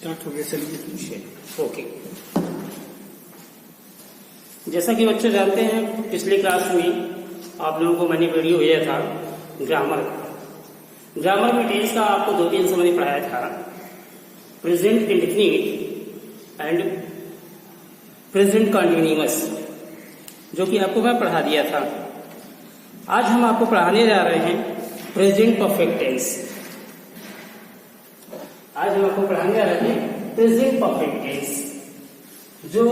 Start हो गया, चलिए। ओके। जैसा कि बच्चे जानते हैं, पिछले क्लास में आप लोगों को मैंने वीडियो भेजा था ग्रामर में टेंस का आपको 2-3 समय पढ़ाया था, present indefinite and present continuous, जो कि आपको मैं पढ़ा दिया था। आज हम आपको पढ़ाने जा रहे हैं प्रेजेंट परफेक्ट टेंस। आज हम आपको पढ़ाने जा रहे हैं प्रेजेंट परफेक्ट टेंस, जो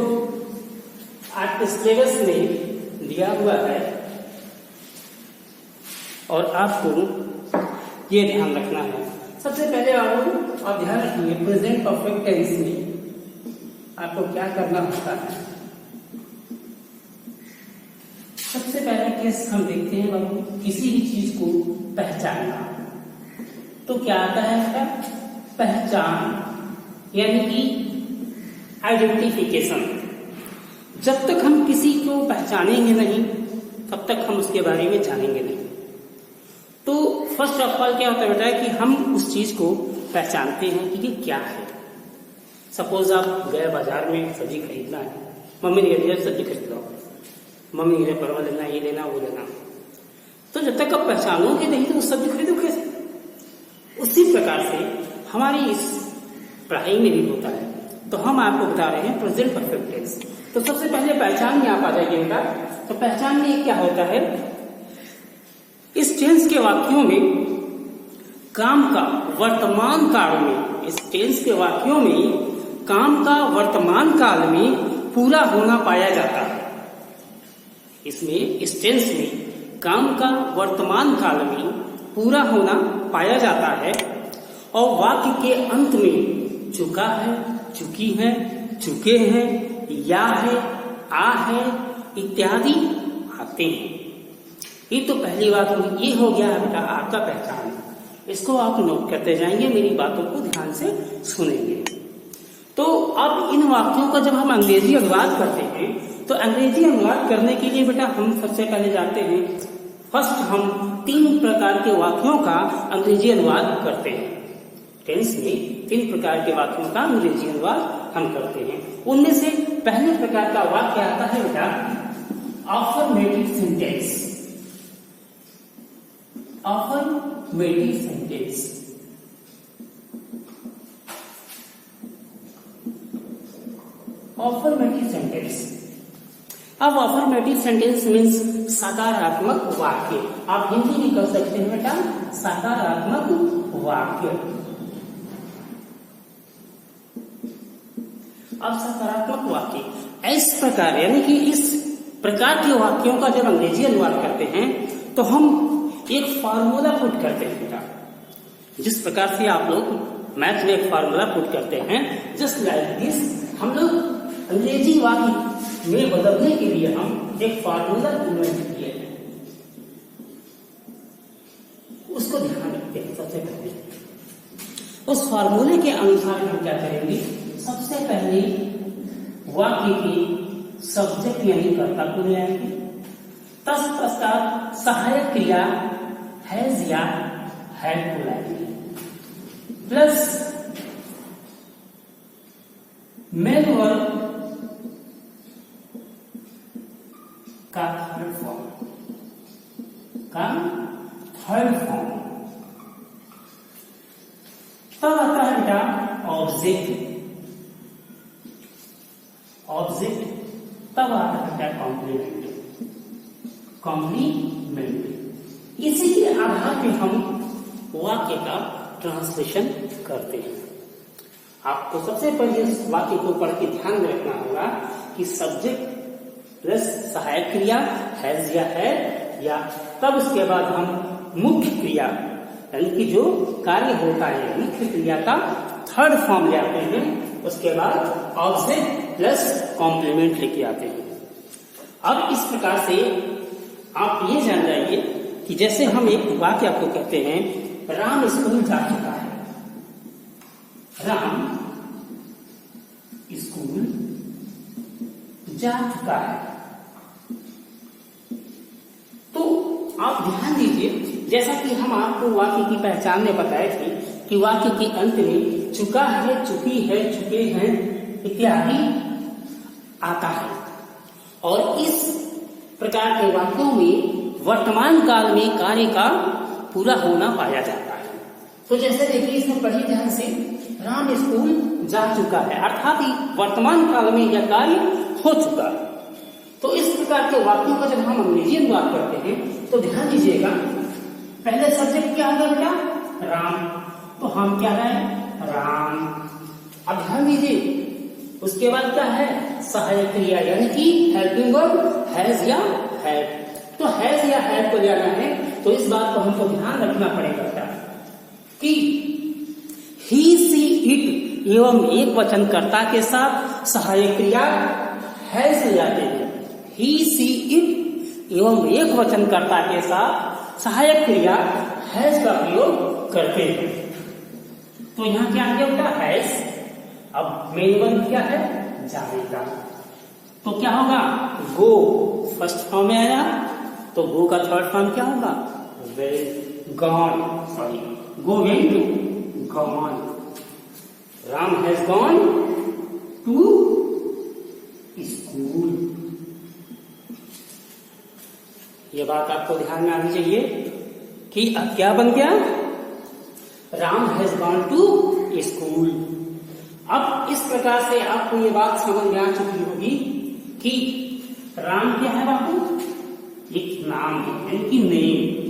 आपके सिलेबस में दिया हुआ है और आपको ये ध्यान रखना है। सबसे पहले आप ध्यान रखिए, प्रेजेंट परफेक्ट टेंस में आपको क्या करना होता है। सबसे पहला केस हम देखते हैं बाबू, किसी भी चीज को पहचानना। तो क्या आता है इसका? पहचान, यानी कि आइडेंटिफिकेशन। जब तक हम किसी को पहचानेंगे नहीं, तब तक हम उसके बारे में जानेंगे नहीं। तो फर्स्ट ऑफ ऑल क्या होता है बेटा कि हम उस चीज को पहचानते हैं कि ये क्या है। सपोज आप गए बाजार में सब्जी खरीदना है, मम्मी ने कह दिया सब्जी खरीद लो, मम्मी ने परवल लेना, ये लेना, वो लेना। तो जब तक आप पहचानोगे नहीं तो उस सब्जी खरीदो कैसे? उसी प्रकार से हमारी इस पढ़ाई में भी होता है। तो हम आपको बता रहे हैं प्रेजेंट परफेक्ट टेंस। तो सबसे पहले पहचान में आप आ जाइए बेटा। तो पहचान में क्या होता है, इस टेंस के वाक्यों में काम का वर्तमान काल में, इस टेंस के वाक्यों में काम का वर्तमान काल में पूरा होना पाया जाता है। इसमें, इस टेंस में काम का वर्तमान काल में पूरा होना पाया जाता है और वाक्य के अंत में चुका है, चुकी है, चुके हैं, या है, आ है इत्यादि आते हैं। ये तो पहली बात हुई। ये हो गया है बेटा आपका पहचान। इसको आप नोट करते जाएंगे, मेरी बातों को ध्यान से सुनेंगे। तो अब इन वाक्यों का जब हम अंग्रेजी अनुवाद करते हैं, तो अंग्रेजी अनुवाद करने के लिए बेटा हम सबसे पहले जाते हैं, फर्स्ट हम 3 प्रकार के वाक्यों का अंग्रेजी अनुवाद करते हैं। टेंस में 3 प्रकार के वाक्यों का अंग्रेजी अनुवाद हम करते हैं। उनमें से पहले प्रकार का वाक्य आता है बेटा affirmative sentence. Affirmative sentence, affirmative sentence. अब अफर्मेटिव सेंटेंस मीन्स सकारात्मक वाक्य। आप हिंदी में कर सकते हैं बेटा सकारात्मक वाक्य। अब सकारात्मक वाक्य इस प्रकार, यानी कि इस प्रकार के वाक्यों का जब अंग्रेजी अनुवाद करते हैं तो हम एक फार्मूला पुट करते हैं बेटा। जिस प्रकार से आप लोग मैथ में एक फार्मूला पुट करते हैं, जस्ट लाइक दिस, हम लोग अंग्रेजी वाक्य में बदलने के लिए हम एक फार्मूला इन्वेंट किए हैं। उसको ध्यान रखते हैं। सबसे पहले उस फार्मूले के अनुसार हम क्या करेंगे, सबसे पहले वाक्य की सब्जेक्ट यानी कर्ता को ले आएंगे। तत्पश्चात सहायक क्रिया हैज या हैड को लाएंगे, प्लस मेन वर्ब का थर्ड फॉर्म। तब आता है बेटा ऑब्जेक्ट, तब आता है बेटा कॉम्प्लीमेंट। इसी के आधार पे हम वाक्य का ट्रांसलेशन करते हैं। आपको सबसे पहले इस वाक्य को पढ़ के ध्यान में रखना होगा कि सब्जेक्ट प्लस सहायक क्रिया हैज या है, या तब उसके बाद हम मुख्य क्रिया यानी कि जो कार्य होता है मुख्य क्रिया का थर्ड फॉर्म ले आते हैं। उसके बाद ऑब्जेक्ट प्लस कॉम्प्लीमेंट लेके आते हैं। अब इस प्रकार से आप ये जान जाइए कि जैसे हम एक वाक्य आपको कहते हैं, राम स्कूल जा चुका है। राम स्कूल जा चुका है। तो आप ध्यान दीजिए, जैसा कि हम आपको वाक्य की पहचान में बताए थे कि वाक्य के अंत में चुका है, चुकी है, चुके हैं इत्यादि आता है। और इस प्रकार के वाक्यों में वर्तमान काल में कार्य का पूरा होना पाया जाता है। तो जैसे देखिए इसमें पढ़िए ध्यान से, राम स्कूल जा चुका है, अर्थात वर्तमान काल में यह कार्य हो चुका है। तो इस प्रकार के वाक्यों का जब हम अंग्रेजी में बात करते हैं तो ध्यान दीजिएगा, पहले सब्जेक्ट क्या होगा बेटा? राम। तो हम क्या है? राम। अब ध्यान दीजिए उसके बाद क्या है? सहायक क्रिया, यानी कि हेल्पिंग वर्ब हैज या हैड। तो हैज या हैड को लेना है तो इस बात को हमको ध्यान रखना पड़ेगा कि ही सी इट एवं एक वचनकर्ता के साथ सहायक क्रिया हैज ले जाते हैं। ही सी इट एवं एक वचनकर्ता के साथ सहायक क्रिया हैज का प्रयोग करते हैं। तो यहाँ क्या आ गया बेटा? हैज। अब मेन वर्ब क्या है? जाएगा। तो क्या होगा? गो फर्स्ट फॉर्म में आया, तो गो का थर्ड फॉर्म क्या होगा? Well gone, sorry going to, gone. Ram has gone to school. ये बात आपको ध्यान में आनी चाहिए कि अब क्या बन गया? Ram has gone to school. अब इस प्रकार से आपको ये बात समझ में आ चुकी होगी कि राम क्या है बापू? एक नाम है, यानी कि नेम।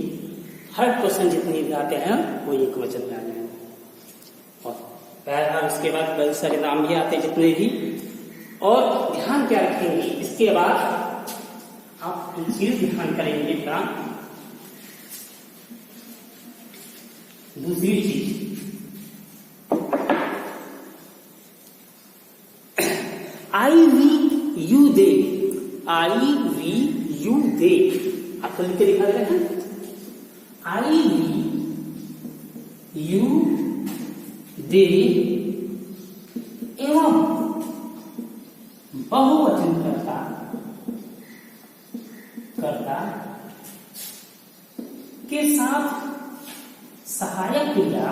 हर क्वेश्चन जितने भी आते हैं वो एक वचन में आने हैं, और उसके बाद बहुत सारे नाम भी आते हैं जितने भी। और ध्यान क्या रखेंगे इसके बाद आप एक चीज ध्यान करेंगे क्या? दूसरी चीज, आई वी यू दे। आई वी यू दे आपको लिख के दिखा दे रहे हैं। आई वी यू दे एवं बहुवचन कर्ता के साथ सहायक क्रिया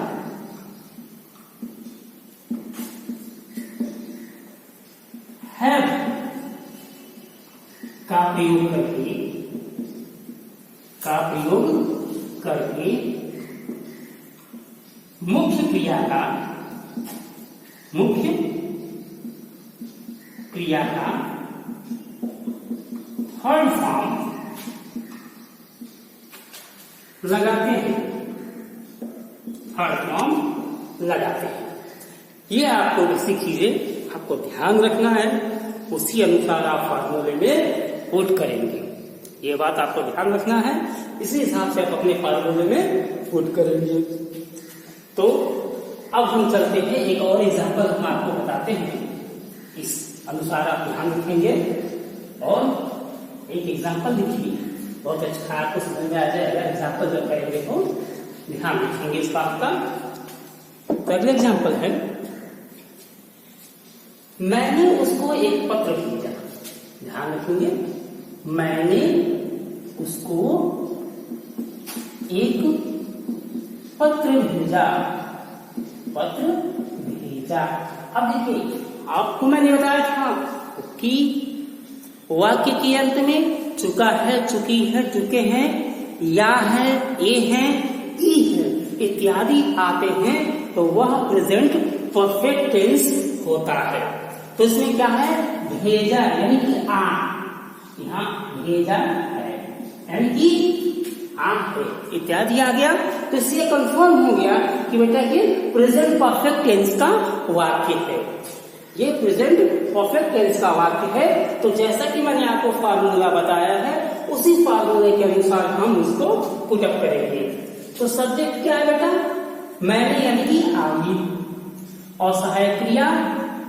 हैव का प्रयोग करके मुख्य क्रिया का थर्ड फॉर्म लगाते हैं। थर्ड फॉर्म लगाते हैं। ये आपको बेसिक चीजें आपको ध्यान रखना है, उसी अनुसार आप फार्मूले में पुट करेंगे। ये बात आपको ध्यान रखना है, इसी हिसाब से आप अपने फार्मूले में पुट करेंगे। तो अब हम चलते हैं, एक और एग्जाम्पल हम आपको बताते हैं, इस अनुसार आप ध्यान रखेंगे। और एक एग्जाम्पल लिखिए, बहुत अच्छा आपको समझ में आ जाएगा। एग्जाम्पल जब करेंगे तो ध्यान रखेंगे इस बात का। तो अगला एग्जाम्पल है, मैंने उसको एक पत्र भेजा। ध्यान रखेंगे, मैंने उसको एक पत्र भेजा। पत्र भेजा। अब देखिए, आपको मैंने बताया था कि वाक्य के अंत में चुका है, चुकी है, चुके हैं, या है, ए है, ई है इत्यादि आते हैं तो वह प्रेजेंट परफेक्ट टेंस होता है। तो इसमें क्या है? भेजा, यानी कि आ। यहाँ भेजा है यानी कि आ है इत्यादि आ गया। तो इससे कंफर्म हो गया कि बेटा ये प्रेजेंट परफेक्ट टेंस का वाक्य है। ये प्रेजेंट परफेक्ट टेंस का वाक्य है। तो जैसा कि मैंने आपको फार्मूला बताया है, उसी फार्मूले के अनुसार हम इसको पुटअप करेंगे। तो सब्जेक्ट क्या है बेटा? मैंने, यानी कि आई, और सहायक क्रिया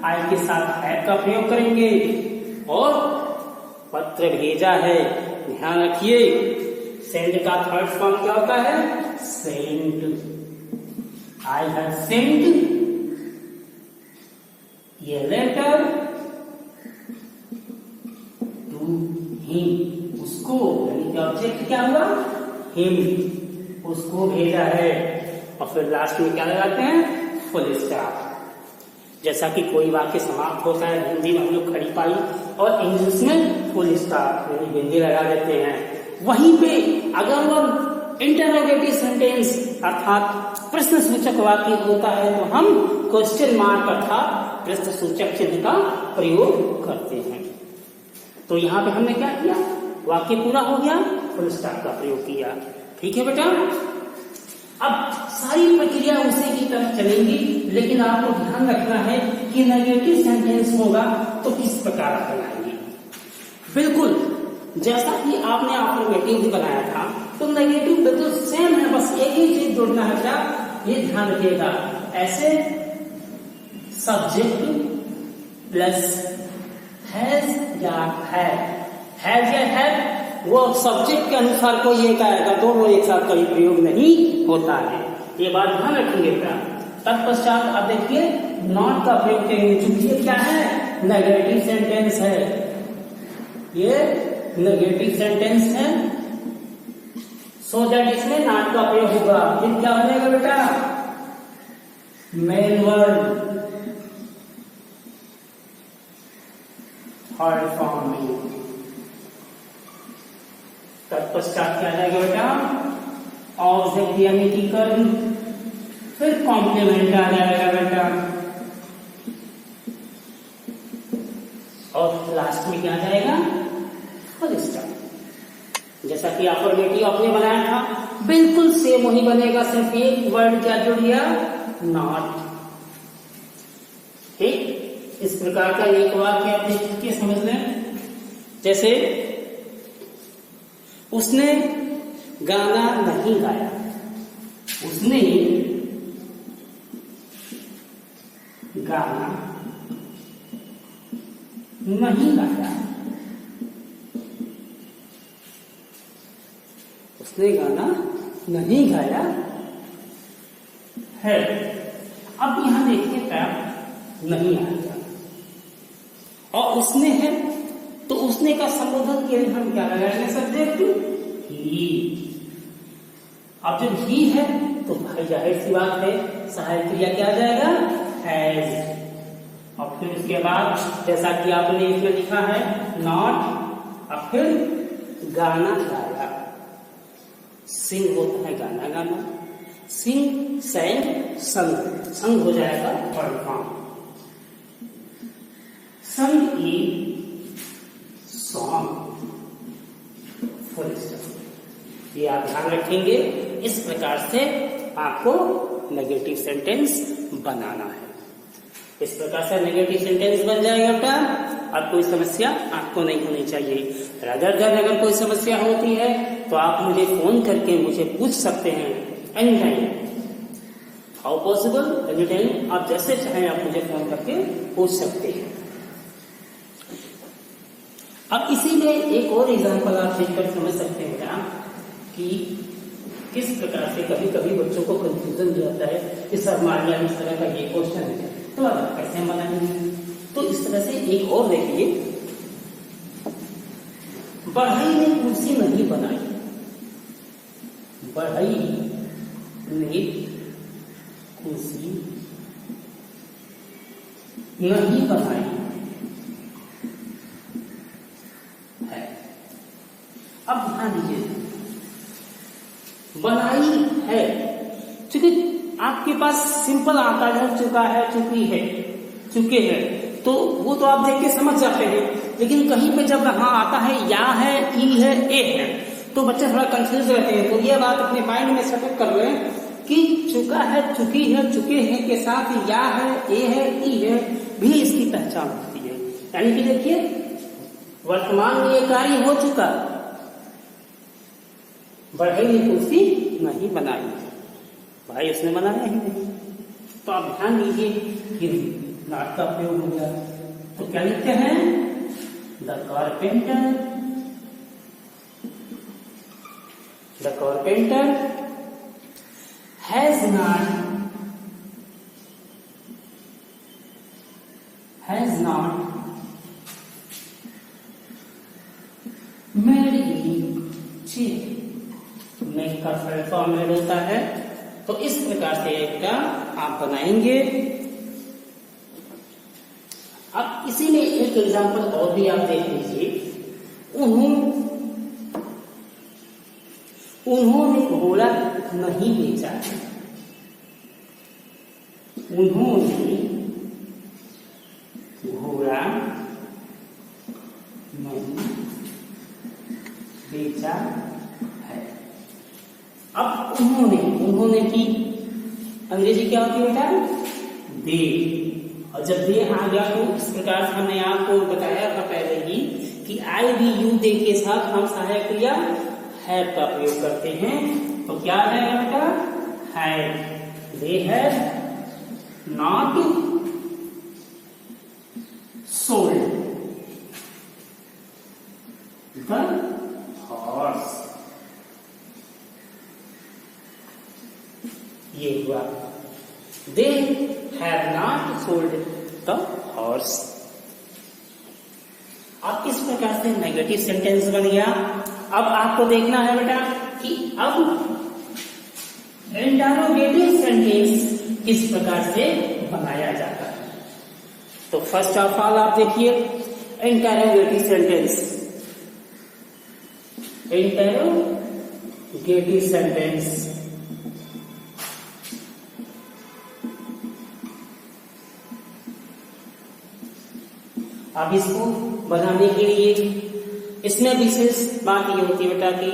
आई के साथ हैव का प्रयोग करेंगे। और पत्र भेजा है, ध्यान रखिए, सेंड का थर्ड फॉर्म क्या होता है? सेंट। आई हैव सेंट ये लेटर टू हिम। उसको, यानी कि ऑब्जेक्ट क्या हुआ? हिम, उसको भेजा है। और फिर लास्ट में क्या लगाते हैं, फुल स्टॉप। जैसा कि कोई वाक्य समाप्त होता है हिंदी में हम लोग खड़ी पाई और इंग्लिश में फुल स्टॉप यानी बिंदी लगा देते हैं। वहीं पे अगर वह इंटरोगेटिव सेंटेंस अर्थात प्रश्न सूचक वाक्य होता है तो हम क्वेश्चन मार्क अर्थात प्रश्न सूचक चिन्ह का प्रयोग करते हैं। तो यहाँ पे हमने क्या किया, वाक्य पूरा हो गया, फुल स्टॉप का प्रयोग किया। ठीक है बेटा, अब सारी प्रक्रिया उसी की तरफ चलेंगी, लेकिन आपको ध्यान रखना है कि नेगेटिव सेंटेंस होगा तो किस प्रकार आप बनाएंगे। बिल्कुल जैसा कि आपने अफर्मेटिव भी बनाया था तो नेगेटिव बिल्कुल सेम है, बस एक ही चीज जोड़ना है क्या, ये ध्यान रखिएगा। ऐसे सब्जेक्ट प्लस हैज या हैज या हैव वो सब्जेक्ट के अनुसार कोई एक आएगा, दोनों एक साथ कभी प्रयोग नहीं होता है, ये बात ध्यान रखेंगे क्या। तत्पश्चात आप देखिए नॉट का प्रयोग करेंगे, चूंकि ये क्या है, नेगेटिव सेंटेंस है, ये नेगेटिव सेंटेंस है, सो दैट इसमें नॉट का प्रयोग होगा। फिर क्या हो जाएगा बेटा, मेन वर्ड थर्ड फॉर्म में। तत्पश्चात क्या जाएगा बेटा, ऑब्जेक्ट यानी कि कर्म, फिर कॉम्प्लीमेंट आ जाएगा बेटा, और लास्ट में क्या जाएगा, फुल स्टॉप। जैसा कि अफर्मेटिव आपने बनाया था बिल्कुल सेम वही बनेगा, सिर्फ एक वर्ड क्या जुड़ गया, नॉट। ठीक, इस प्रकार का एक वाक्य आप देख के समझ लें। जैसे उसने गाना नहीं गाया, उसने गाना नहीं गाया, उसने गाना नहीं गाया है। अब यहां देखिए क्या नहीं आएगा, और उसने है तो उसने का संबोधन के लिए हम क्या लगाएंगे, सब्जेक्ट ही। अब जब ही है तो भाई जाहिर सी बात है सहायक क्रिया क्या आ जाएगा, हैज। और फिर उसके बाद जैसा कि आपने इसमें लिखा है नॉट, अब फिर गाना गाया, सिंग होता है गाना गाना, सिंग सैंग संग, संग हो जाएगा थर्ड फॉर्म, संग ई सॉन्ग, फुल स्टॉप। ये आप ध्यान रखेंगे, इस प्रकार से आपको नेगेटिव सेंटेंस बनाना है। इस प्रकार से नेगेटिव सेंटेंस बन जाएगा बेटा, और कोई समस्या आपको नहीं होनी चाहिए। अगर कोई समस्या होती है तो आप मुझे फोन करके मुझे पूछ सकते हैं any time, how possible, any time, आप जैसे चाहें आप मुझे फोन करके पूछ सकते हैं। अब इसी में एक और एग्जांपल आप देखकर समझ सकते हैं बेटा कि किस प्रकार से कभी कभी बच्चों को कंफ्यूजन हो जाता है कि सर मान लिया इस तरह का ये क्वेश्चन है तो अब कैसे बनाएंगे। तो इस तरह से एक और देखिए, बढ़ई ने कुर्सी नहीं बनाई, बढ़ई ने कुर्सी नहीं बनाई है। अब ध्यान दीजिए, बनाई है क्योंकि आपके पास सिंपल आता है, चुका है, चुकी है, चुके हैं, तो वो तो आप देख के समझ जाते हैं। लेकिन कहीं पे जब वहां आता है या है, ई है, ए है, तो बच्चे थोड़ा कंफ्यूज रहते हैं। तो ये बात अपने माइंड में सेटअप कर लें कि चुका है, चुकी है, चुके हैं के साथ या है, ए है, ई है भी इसकी पहचान होती है। यानी कि देखिए वर्तमान में ये कार्य हो चुका, बढ़ई ने कुर्सी नहीं बनाई, भाई उसने बनाया ही नहीं। तो आप ध्यान दीजिए कि नॉट का प्रयोग हो गया, तो क्या लिखते हैं, the carpenter has not made a chair. Made का फॉर्म मेड होता है तो इस प्रकार से बेटा आप बनाएंगे। अब इसी में एक एग्जांपल और भी आप देख लीजिए। उन्होंने घोड़ा नहीं बेचा, उन्होंने घोड़ा नहीं बेचा है। अब उन्होंने की अंग्रेजी क्या होती है बेटा? दे। और जब दे आ गया तो इस प्रकार से हमने आपको बताया था पहले ही कि आई भी यू दे के साथ हम सहायक क्रिया हैव का प्रयोग करते हैं। तो क्या आ जाएगा बेटा? Have. They have not sold the horse. ये हुआ they have not sold the horse. अब इस प्रकार से नेगेटिव सेंटेंस बन गया। अब आपको देखना है बेटा कि अब इंटरोगेटिव सेंटेंस किस प्रकार से बनाया जाता है। तो फर्स्ट ऑफ ऑल आप देखिए इंटरोगेटिव सेंटेंस। इंटरोगेटिव सेंटेंस अब इसको बनाने के लिए इसमें विशेष बात ये होती है बेटा कि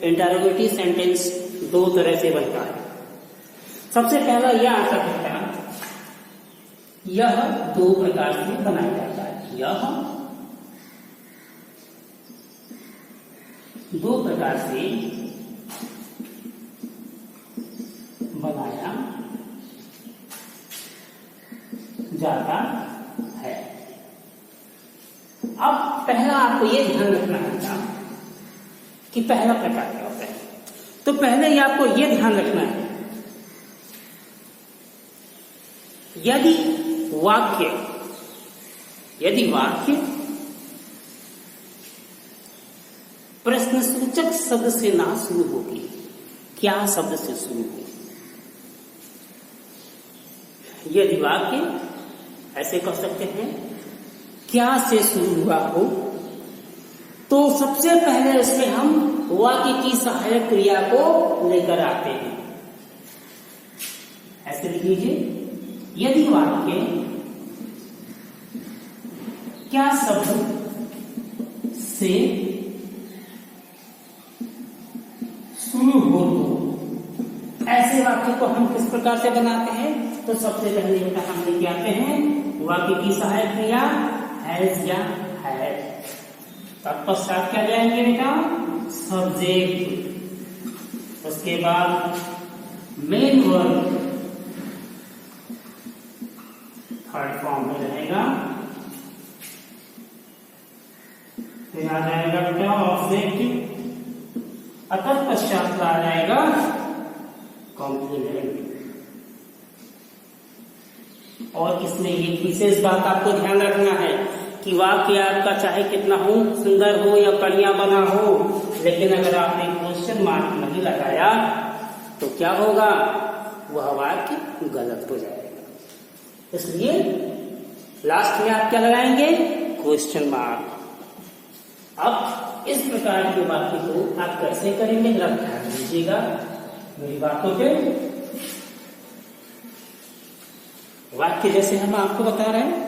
इंटरोगेटिव सेंटेंस दो तरह से बनता है। सबसे पहला यह आता है बेटा, यह दो प्रकार से बनाया जाता है। यह दो प्रकार से बनाया जाता है। अब पहला आपको यह ध्यान रखना है कि पहला प्रकार क्या होता है। तो पहले ही आपको यह ध्यान रखना है, यदि वाक्य प्रश्नसूचक शब्द से ना शुरू होगी, क्या शब्द से शुरू होगी। यदि वाक्य ऐसे कह सकते हैं क्या से शुरू हुआ हो, तो सबसे पहले इसमें हम वाक्य की सहायक क्रिया को लेकर आते हैं। ऐसे लिख लीजिए, यदि वाक्य क्या शब्द से शुरू हो, तो ऐसे वाक्य को हम किस प्रकार से बनाते हैं। तो सबसे पहले हम लेके आते हैं वाक्य की सहायक क्रिया हैज या हैड। तत्पश्चात क्या जाएंगे बेटा? सब्जेक्ट। उसके बाद मेन वर्ब थर्ड फॉर्म में रहेगा। फिर आ जाएगा बेटा ऑब्जेक्ट। तत्पश्चात आ जाएगा कॉम्प्लीमेंट। और इसमें एक विशेष बात आपको ध्यान रखना है कि वाक्य आपका चाहे कितना हो सुंदर हो या बढ़िया बना हो, लेकिन अगर आपने क्वेश्चन मार्क नहीं लगाया तो क्या होगा? वह वाक्य गलत हो जाएगा। इसलिए लास्ट में आप क्या लगाएंगे? Question mark. अब इस प्रकार के वाक्य को आप कैसे करेंगे जरा ध्यान दीजिएगा मेरी बातों पे। वाक्य जैसे हम आपको बता रहे हैं,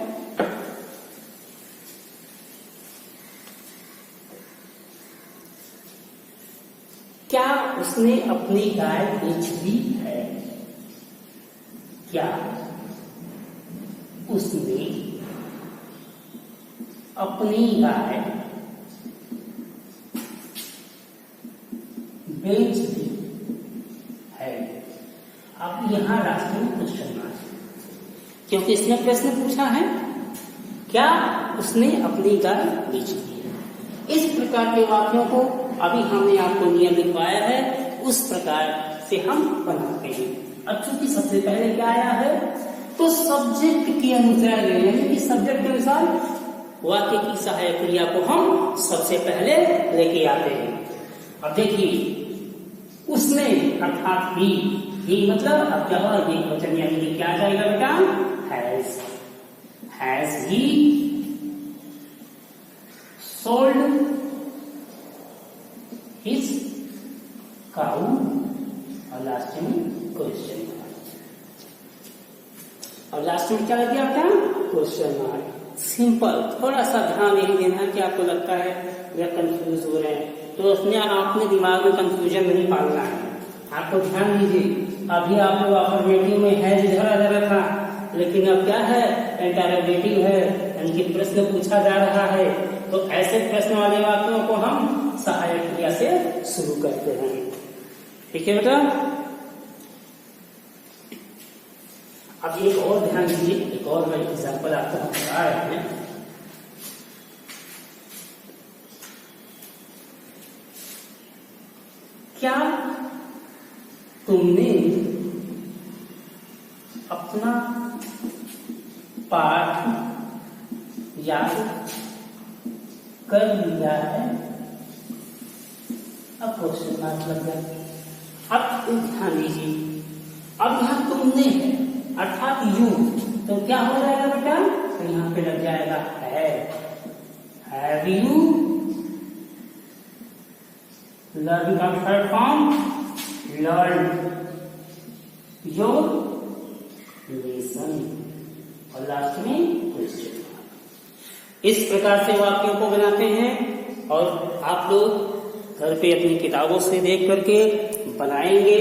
क्या उसने अपनी गाय बेच दी है? क्या उसने अपनी गाय बेच दी है? अब यहां रास्ते में क्वेश्चन मार्क, क्योंकि इसने प्रश्न पूछा है क्या उसने अपनी गाय बेच दी है। इस प्रकार के वाक्यों को अभी हमने आपको नियम लिखवाया है, उस प्रकार से हम बनाते हैं। अब चूंकि सबसे पहले क्या आया है, तो सब्जेक्ट के अनुसार यानी कि सब्जेक्ट के अनुसार वाक्य की सहायक क्रिया को हम सबसे पहले लेके आते हैं। अब देखिए, उसने अर्थात ही ही मतलब अब क्या हुआ, ये वचन यानी कि क्या आ जाएगा बेटा, हैज ही सोल्ड हिज काऊ, और लास्ट में क्वेश्चन मार्क, और लास्ट में क्या लग गया बेटा, क्वेश्चन मार्क। सिंपल। थोड़ा सा ध्यान यही देना कि आपको लगता है या कंफ्यूज हो रहे हैं तो उसमें आपने दिमाग में कंफ्यूजन नहीं पालना है। आपको ध्यान दीजिए, अभी आप लोग अफर्मेटिव में है धरा धरा था, लेकिन अब क्या है, इंटरोगेटिव है, यानी कि प्रश्न पूछा जा रहा है। तो ऐसे प्रश्न वाले वाक्यों को हम सहायक क्रिया से शुरू करते हैं। ठीक है बेटा। अब एक और ध्यान दीजिए, एक और मैं एग्जाम्पल आपको बता रहे हैं। क्या तुमने अपना पाठ याद कर लिया है? अब क्वेश्चन मार्क लग गया। अब ध्यान दीजिए, अब यहां तुमने है अर्थात यू, तो क्या हो जाएगा बेटा, तो यहां पे लग जाएगा हैव यू लर्न का third form learn your lesson, और लास्ट में क्वेश्चन। इस प्रकार से वाक्यों को बनाते हैं और आप लोग घर पे अपनी किताबों से देख करके बनाएंगे।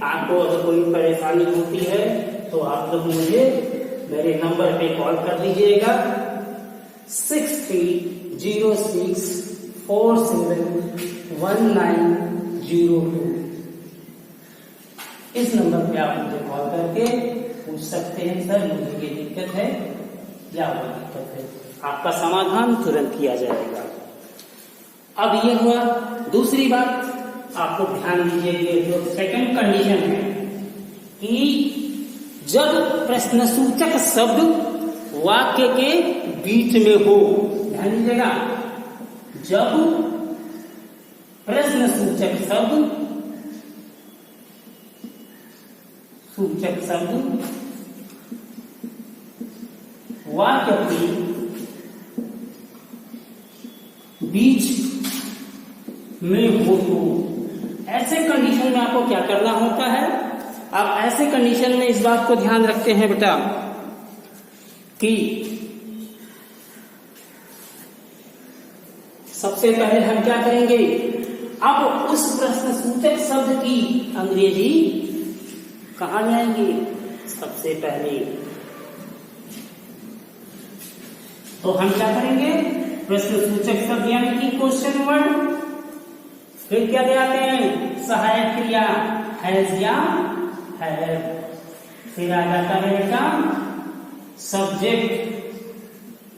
आपको अगर कोई परेशानी होती है तो आप लोग मुझे मेरे नंबर पे कॉल कर लीजिएगा 6306471902। इस नंबर पे आप मुझे कॉल करके पूछ सकते हैं, सर मुझे ये दिक्कत है या वो दिक्कत है, आपका समाधान तुरंत किया जाएगा। अब ये हुआ। दूसरी बात आपको ध्यान दीजिए, जो सेकंड कंडीशन है कि जब प्रश्नसूचक शब्द वाक्य के बीच में हो, ध्यान दीजिएगा, जब प्रश्नसूचक शब्द वाक्य के बीच में हो, तो ऐसे कंडीशन में आपको क्या करना होता है। अब ऐसे कंडीशन में इस बात को ध्यान रखते हैं बेटा कि सबसे पहले हम क्या करेंगे, अब उस प्रश्नसूचक शब्द की अंग्रेजी कहां जाएंगे, सबसे पहले तो हम क्या करेंगे, प्रश्नसूचक शब्द यानी कि क्वेश्चन वर्ड, फिर क्या दे आते हैं, सहायक क्रिया हैज या हैव, फिर आ जाता है बेटा सब्जेक्ट,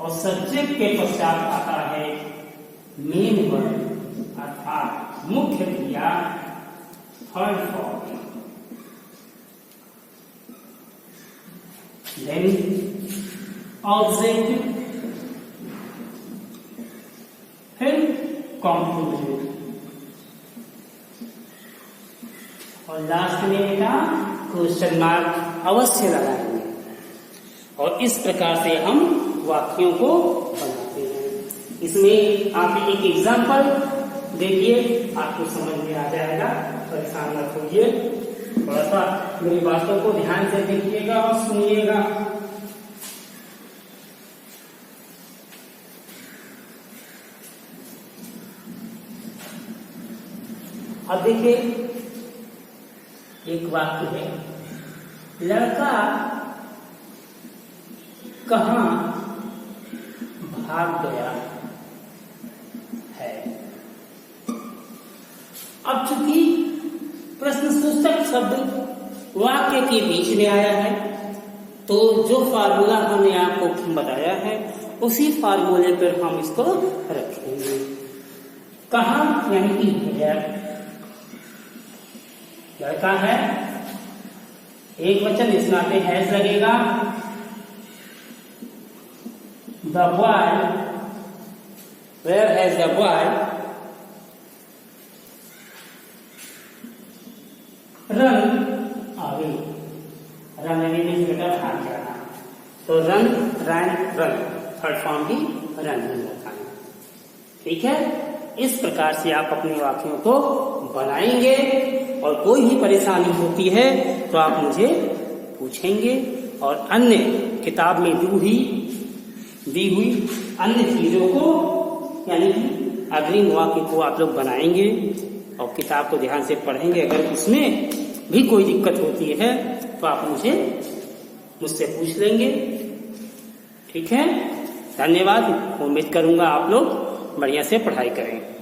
और सब्जेक्ट के पश्चात आता है मेन वर्ड अर्थात मुख्य क्रिया थर्ड फॉर्म, देन ऑब्जेक्ट, फिर कॉम्प्लीमेंट, और लास्ट में बेटा क्वेश्चन मार्क अवश्य लगाएंगे। और इस प्रकार से हम वाक्यों को बनाते हैं। इसमें आप एक एग्जाम्पल देखिए, आपको समझ में आ जाएगा, परेशान मत होइए, थोड़ा सा मेरी बातों को ध्यान से देखिएगा और सुनिएगा। अब देखिए एक वाक्य है, लड़का कहाँ भाग गया है। अब चूंकि प्रश्नसूचक शब्द वाक्य के बीच में आया है, तो जो फार्मूला हमने आपको बताया है उसी फार्मूले पर हम इसको रखेंगे। कहाँ यानी कि लड़का है, एक वचन, इस नाते हैज लगेगा। The boy, where has the boy run runaway means बेटा भाग जाना, तो run, ran, run, third form भी रन ही होता है। ठीक है, इस प्रकार से आप अपने वाक्यों को बनाएंगे और कोई भी परेशानी होती है तो आप मुझे पूछेंगे और अन्य किताब में दी हुई अन्य चीजों को यानी कि अग्रिम वाक्य को आप लोग बनाएंगे और किताब को ध्यान से पढ़ेंगे। अगर इसमें भी कोई दिक्कत होती है तो आप मुझसे पूछ लेंगे। ठीक है, धन्यवाद। उम्मीद करूंगा आप लोग बढ़िया से पढ़ाई करें।